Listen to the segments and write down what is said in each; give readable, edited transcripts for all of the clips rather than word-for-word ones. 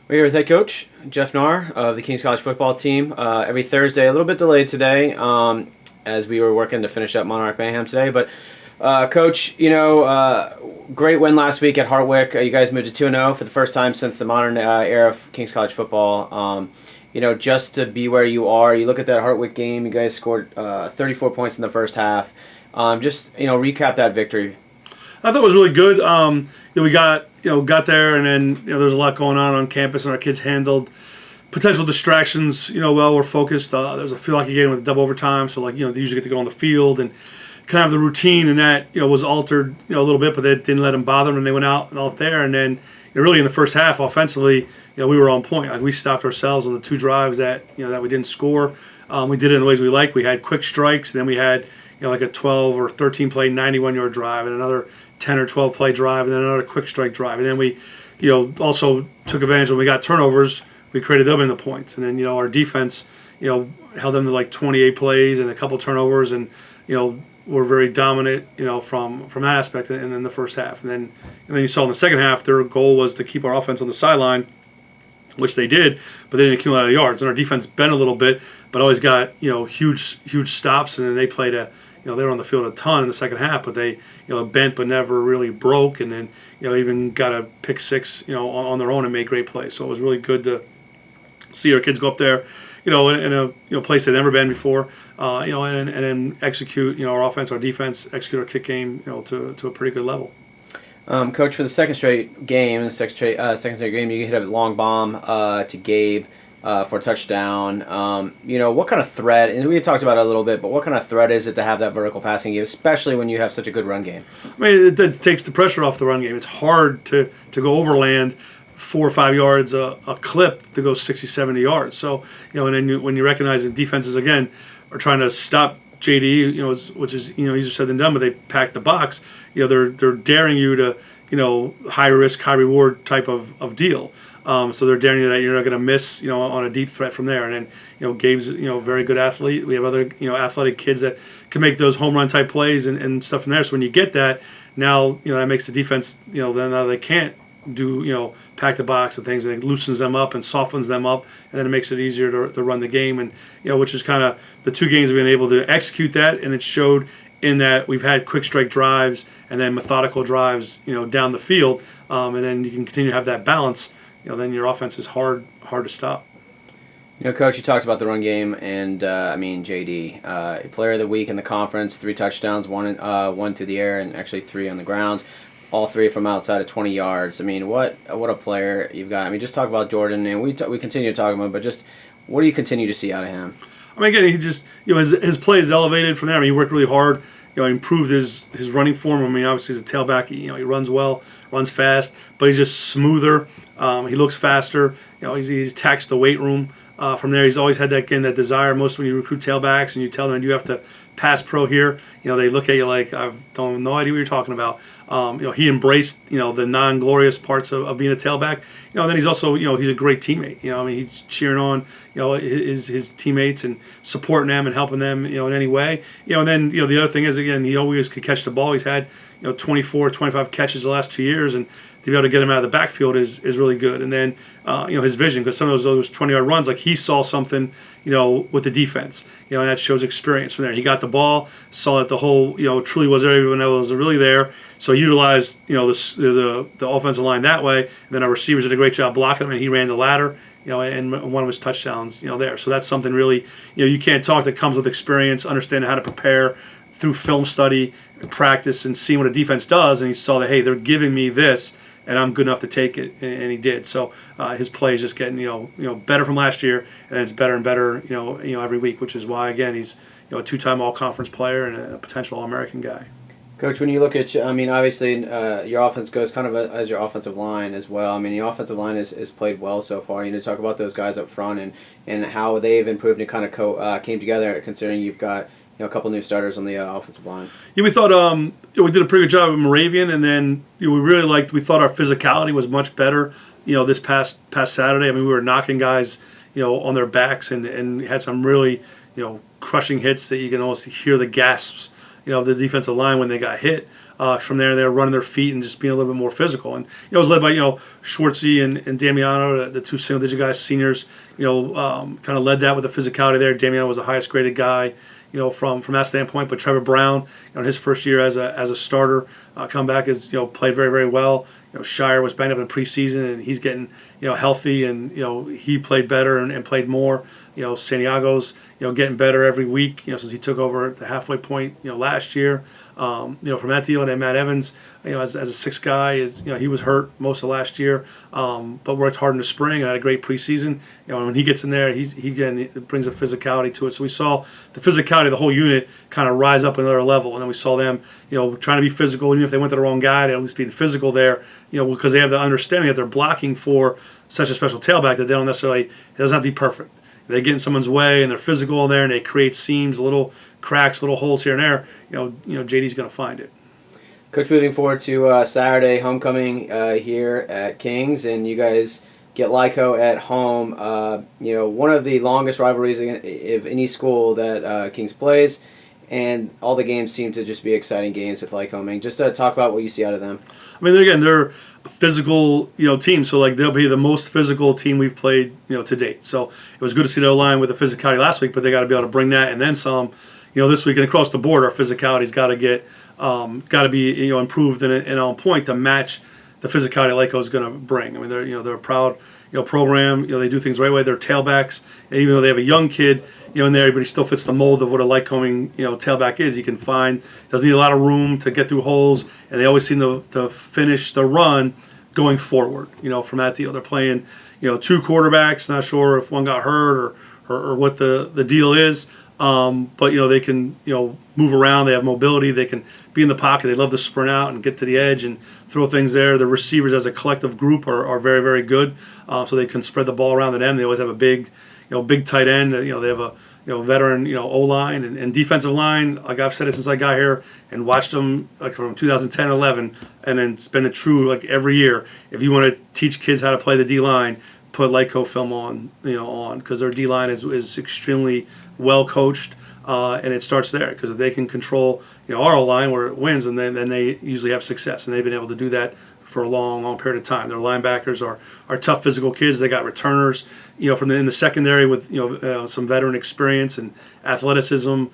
We're here with head coach Jeff Knarr of the Kings College football team. Every Thursday, a little bit delayed today, as we were working to finish up Monarch Mayhem today. But Coach, great win last week at Hartwick. You guys moved to 2-0 for the first time since the modern era of Kings College football. Just to be where you are, you look at that Hartwick game. You guys scored 34 points in the first half. Recap that victory. I thought it was really good. We got there, and then there's a lot going on campus, and our kids handled potential distractions. Well, we're focused. There was a field hockey game with double overtime, so they usually get to go on the field and kind of have the routine, and that was altered a little bit, but they didn't let them bother them, and they went out there, and then really in the first half offensively, we were on point. Like we stopped ourselves on the two drives that that we didn't score. We did it in the ways we like. We had quick strikes, and then we had like a 12 or 13 play 91-yard drive, and another 10 or 12 play drive, and then another quick strike drive. And then we also took advantage when we got turnovers. We created them in the points, and then our defense held them to like 28 plays and a couple turnovers, and were very dominant from that aspect. And then the first half, and then you saw in the second half their goal was to keep our offense on the sideline, which they did, but they didn't accumulate a lot of yards. And our defense bent a little bit, but always got huge stops, and then they played they were on the field a ton in the second half, but they bent but never really broke, and then even got a pick six on their own and made great plays. So it was really good to see our kids go up there in a place they've never been before, and then execute our offense, our defense, execute our kick game to a pretty good level. Coach, for the second straight game, you hit a long bomb to Gabe for a touchdown. What kind of threat, and we talked about it a little bit, but what kind of threat is it to have that vertical passing game, especially when you have such a good run game? I mean, it takes the pressure off the run game. It's hard to go overland 4 or 5 yards a clip to go 60, 70 yards. So, and then when you recognize that defenses, again, are trying to stop JD, which is easier said than done, but they pack the box. They're daring you to high risk, high reward type of deal. So they're daring you that you're not going to miss on a deep threat from there. And then Gabe's a very good athlete. We have other athletic kids that can make those home run type plays and stuff from there. So when you get that, now that makes the defense then now they can't do pack the box and things, and it loosens them up and softens them up, and then it makes it easier to run the game. And which is kind of the two games we've been able to execute that, and it showed in that we've had quick strike drives and then methodical drives down the field, and then you can continue to have that balance. Then your offense is hard to stop. Coach, you talked about the run game, and JD, player of the week in the conference, 3 touchdowns, one through the air, and actually 3 on the ground. All 3 from outside of 20 yards. I mean, what a player you've got. I mean, just talk about Jordan, and we continue to talk about him, but just what do you continue to see out of him? I mean, again, he just his play is elevated from there. I mean, he worked really hard. He improved his running form. I mean, obviously he's a tailback. He runs well, runs fast, but he's just smoother. He looks faster. He's taxed the weight room. From there, he's always had that desire. Most when you recruit tailbacks and you tell them you have to pass pro here, they look at you like I don't no idea what you're talking about. He embraced the non-glorious parts of being a tailback. And then he's also he's a great teammate. He's cheering on his teammates and supporting them and helping them in any way. And then the other thing is, again, he always could catch the ball. He's had 24, 25 catches the last 2 years, and to be able to get him out of the backfield is really good. And then his vision, because some of those 20-yard runs, like he saw something with the defense, and that shows experience from there. He got the ball, saw that the whole truly was there, everyone else was really there, so utilized the offensive line that way. And then our receivers did a great job blocking him, and he ran the ladder, and one of his touchdowns there. So that's something really you can't talk, that comes with experience, understanding how to prepare through film study, practice, and seeing what a defense does. And he saw that, hey, they're giving me this, and I'm good enough to take it, and he did. So his play is just getting better from last year, and it's better and better every week, which is why, again, he's a 2-time All-Conference player and a potential All-American guy. Coach, when you look at, obviously your offense goes kind of as your offensive line as well. I mean, your offensive line is played well so far. Talk about those guys up front and how they've improved and kind of came together, considering you've got a couple new starters on the offensive line. Yeah, we thought we did a pretty good job with Moravian, and then we thought our physicality was much better. This past Saturday, I mean, we were knocking guys on their backs and had some really crushing hits that you can almost hear the gasps of the defensive line when they got hit. From there, they're running their feet and just being a little bit more physical. And it was led by Schwartzy and Damiano, the two single-digit guys, seniors. Kind of led that with the physicality there. Damiano was the highest graded guy. From that standpoint, but Trevor Brown, in his first year as a starter, come back has played very, very well. Shire was banged up in preseason, and he's getting healthy, and he played better and played more. Santiago's getting better every week. Since he took over at the halfway point last year. From that deal, and then Matt Evans, as a sixth guy, he was hurt most of last year, but worked hard in the spring and had a great preseason. And when he gets in there, he brings a physicality to it. So we saw the physicality of the whole unit kind of rise up another level, and then we saw them, trying to be physical. Even if they went to the wrong guy, they at least being physical there, because they have the understanding that they're blocking for such a special tailback that they don't necessarily. It doesn't have to be perfect. They get in someone's way and they're physical in there and they create seams, little cracks, little holes here and there. JD's going to find it. Coach, moving forward to Saturday homecoming here at Kings, and you guys get Lyco at home. One of the longest rivalries of any school that Kings plays, and all the games seem to just be exciting games with Lycoming. Just to talk about what you see out of them. I mean, again, they're a physical, team. So they'll be the most physical team we've played, to date. So it was good to see their line with the physicality last week, but they got to be able to bring that and then some. This week and across the board, our physicality's got to be improved and on point to match the physicality Lyco is going to bring. I mean, they're a proud program. They do things the right way. They're tailbacks, and even though they have a young kid in there, but he still fits the mold of what a Lycoming tailback is. He can doesn't need a lot of room to get through holes, and they always seem to finish the run going forward. From that deal, they're playing two quarterbacks. Not sure if one got hurt or what the deal is. But they can move around. They have mobility. They can be in the pocket. They love to sprint out and get to the edge and throw things there. The receivers as a collective group are very, very good. So they can spread the ball around to them. They always have a big tight end. They have a veteran O line and defensive line. Like I've said it since I got here and watched them from 2010-11, and then it's been true every year. If you want to teach kids how to play the D line, put Lyco film on because their D line is extremely well coached, and it starts there because if they can control our O-line where it wins, and then they usually have success, and they've been able to do that for a long period of time. Their linebackers are tough physical kids. They got returners in the secondary with some veteran experience and athleticism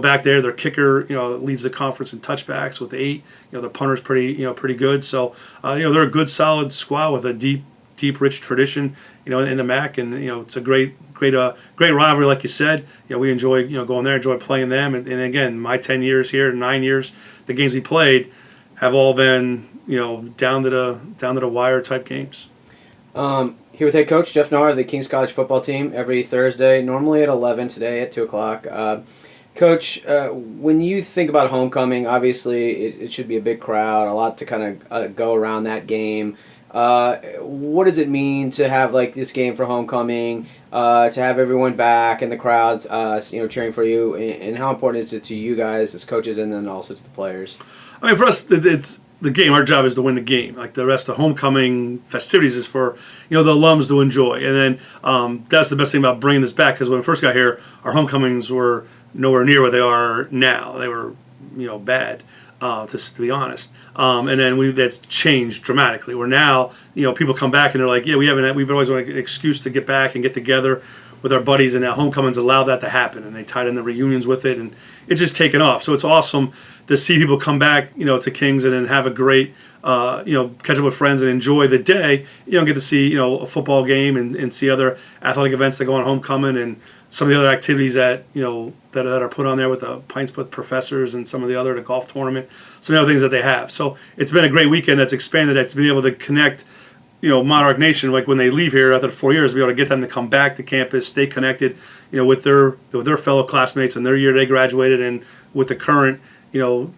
back there. Their kicker leads the conference in touchbacks with 8. The punter's pretty good. So they're a good solid squad with a deep rich tradition in the MAC, and it's a great rivalry, like you said. We enjoy going there, enjoy playing them, and again, my 10 years here, 9 years, the games we played have all been down to the wire type games. Here with head coach Jeff Knarr of the Kings College football team every Thursday, normally at 11, today at 2 o'clock. Coach, when you think about homecoming, obviously it should be a big crowd, a lot to kind of go around that game. What does it mean to have this game for homecoming, to have everyone back and the crowds cheering for you, and how important is it to you guys as coaches and then also to the players? I mean, for us, it's the game. Our job is to win the game. Like the rest of homecoming festivities is for the alums to enjoy, and then that's the best thing about bringing this back, because when we first got here, our homecomings were nowhere near what they are now. They were bad. To be honest, and then that's changed dramatically. Where now, people come back and they're like, we've always wanted an excuse to get back and get together with our buddies, and now homecomings allow that to happen, and they tied in the reunions with it, and it's just taken off. So it's awesome to see people come back, to Kings and then have a great, catch up with friends and enjoy the day. Get to see, a football game and see other athletic events that go on homecoming, and some of the other activities that that are put on there with the Pints with Professors and some of the golf tournament, some of the other things that they have. So it's been a great weekend that's expanded. That's been able to connect, Monarch Nation, like when they leave here after 4 years, be able to get them to come back to campus, stay connected, with their fellow classmates and their year they graduated, and with the current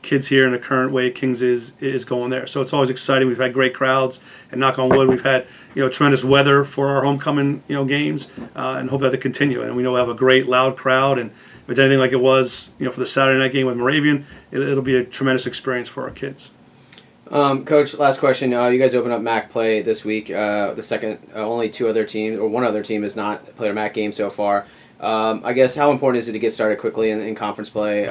kids here and the current way Kings is going there. So it's always exciting. We've had great crowds, and knock on wood, we've had tremendous weather for our homecoming games, and hope that to continue. And we know we'll have a great loud crowd, and if it's anything like it was for the Saturday night game with Moravian, it'll be a tremendous experience for our kids. Coach, last question. You guys open up MAC play this week. The second, only two other teams, or one other team has not played a MAC game so far. I guess how important is it to get started quickly in conference play,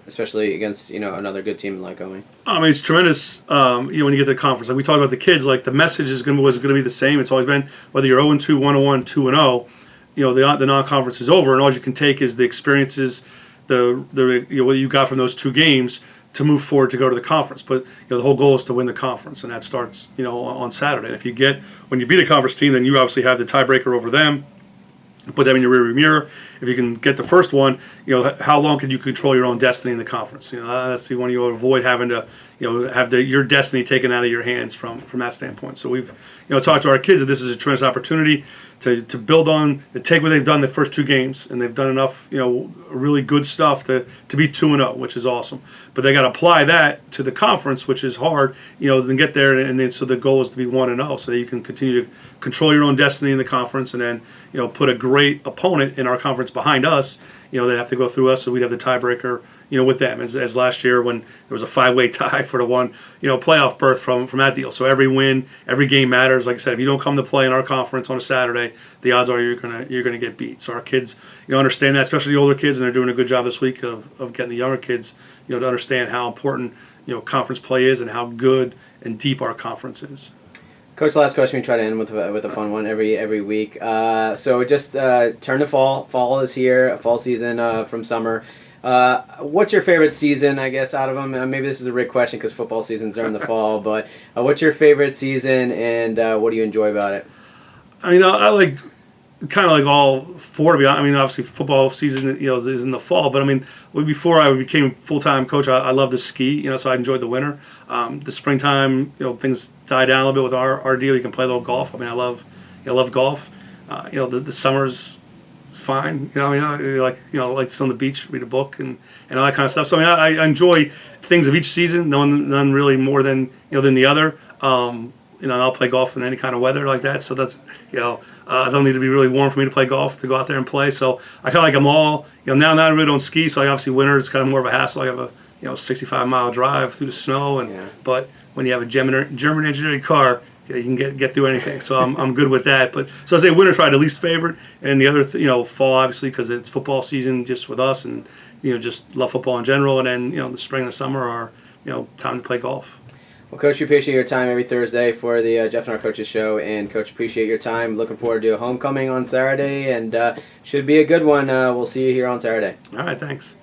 especially against another good team like Lycoming? I mean, it's tremendous. When you get to the conference, like we talked about the kids, like the message was going to be the same. It's always been whether you're 0-2, 1-1, 2-0. The non-conference is over, and all you can take is the experiences, what you got from those 2 games to move forward to go to the conference. But the whole goal is to win the conference, and that starts on Saturday. And if when you beat a conference team, then you obviously have the tiebreaker over them. Put them in your rearview mirror. If you can get the first one, how long can you control your own destiny in the conference? That's the one you avoid having to, have your destiny taken out of your hands from that standpoint. So we've, talked to our kids that this is a tremendous opportunity to build on, to take what they've done the first 2 games, and they've done enough, really good stuff to be 2-0, which is awesome. But they got to apply that to the conference, which is hard, then get there, and then, so the goal is to be 1-0, so that you can continue to control your own destiny in the conference, and then, put a great opponent in our conference behind us. They have to go through us, so we'd have the tiebreaker, with them. As last year when there was a 5-way tie for the one, playoff berth from that deal. So every win, every game matters. Like I said, if you don't come to play in our conference on a Saturday, the odds are you're gonna get beat. So our kids, understand that, especially the older kids, and they're doing a good job this week of getting the younger kids, to understand how important, conference play is and how good and deep our conference is. Coach, last question we try to end with a fun one every week. So just turn to fall. Fall is here. Fall season from summer. What's your favorite season, I guess, out of them? Maybe this is a Rick question because football seasons are in the fall, but what's your favorite season, and what do you enjoy about it? I mean, I like kind of like all 4, to be honest. I mean, obviously football season, is in the fall, but I mean, before I became full-time coach, I love to ski, so I enjoyed the winter. The springtime, things die down a little bit with our deal. You can play a little golf. I mean, I love golf. The summers, it's fine. Like sit on the beach, read a book, and all that kind of stuff. So I mean, I enjoy things of each season. None really more than than the other. I'll play golf in any kind of weather like that. So that's I don't need to be really warm for me to play golf, to go out there and play. So I kind of like them all. Now I really don't ski, so obviously winter is kind of more of a hassle. I have a 65-mile drive through the snow, but when you have a German engineered car, you can get through anything. So I'm good with that. But so I say winter's probably the least favorite, and the other fall obviously because it's football season just with us, and just love football in general. And then the spring and the summer are time to play golf. Well, Coach, we appreciate your time every Thursday for the Jeff and Knarr Coaches Show, and Coach, appreciate your time. Looking forward to a homecoming on Saturday, and should be a good one. We'll see you here on Saturday. All right, thanks.